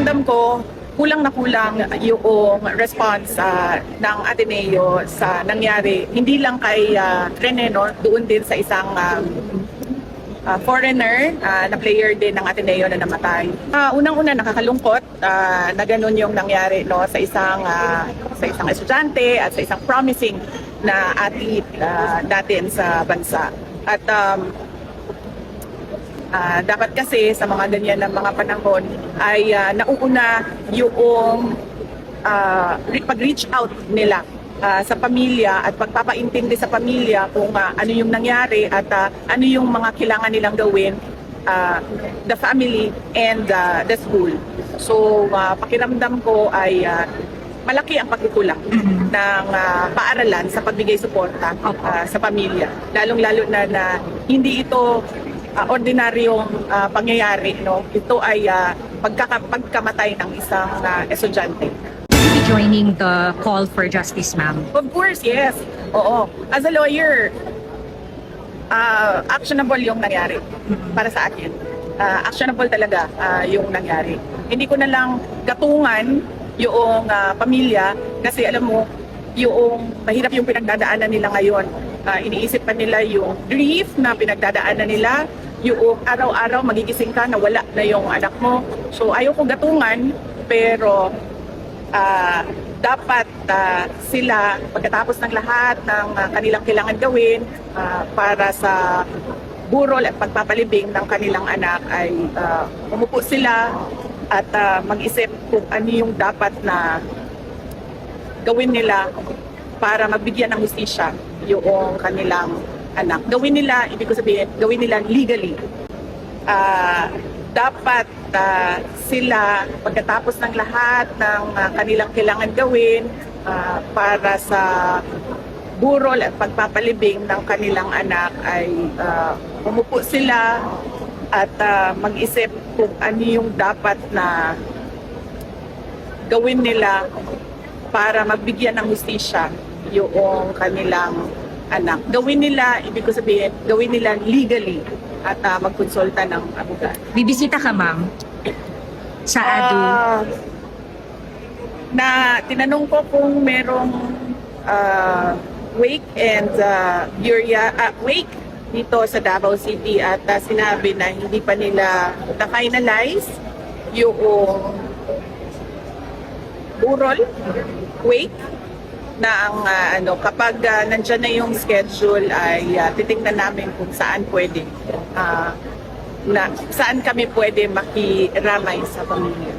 pakiramdam ko, kulang na kulang yung response ng Ateneo sa nangyari. Hindi lang kay Rene, no? Doon din sa isang foreigner na player din ng Ateneo na namatay. Unang-una nakakalungkot na ganun yung nangyari, no, sa isang estudyante at sa isang promising na athlete natin sa bansa. At dapat kasi sa mga ganyan na mga panahon ay nauuna yung pag-reach out nila sa pamilya at pagpapaintindi sa pamilya kung ano yung nangyari at ano yung mga kailangan nilang gawin, the family and the school. So pakiramdam ko ay malaki ang pagkukulang ng paaralan sa pagbigay suporta sa pamilya. Lalong-lalo na hindi ito ordinaryong pangyayari, no? Ito ay pagkamatay ng isang estudyante. Will you be joining the call for justice, ma'am? Of course, yes. Oo. As a lawyer, actionable yung nangyari para sa akin. Actionable talaga yung nangyari. Hindi ko na lang gatungan yung pamilya kasi alam mo, yung mahirap yung pinagdadaanan nila ngayon. Iniisip pa nila yung grief na pinagdadaanan nila, yung araw-araw magigising ka na wala na yung anak mo. So ayaw ko gatungan, pero dapat sila pagkatapos ng lahat ng kanilang kailangan gawin para sa burol at pagpapalibing ng kanilang anak ay umupo sila at mag-isip kung ano yung dapat na gawin nila para magbigyan ng hustisya yung kanilang anak. Gawin nila, ibig ko sabihin, gawin nila legally. Dapat sila pagkatapos ng lahat ng kanilang kailangan gawin para sa burol at pagpapalibing ng kanilang anak ay umupo sila at mag-isip kung ano yung dapat na gawin nila para magbigyan ng hustisya yung kanilang anak. Gawin nila, ibig ko sabihin, gawin nila legally at magkonsulta ng abogado. Bibisita ka, ma'am, sa ADU? Na tinanong ko kung merong wake and wake dito sa Davao City at sinabi na hindi pa nila na-finalize yung burol wake na ang kapag nandyan na yung schedule ay titingnan namin kung saan pwede saan kami pwede makiramay sa pamilya.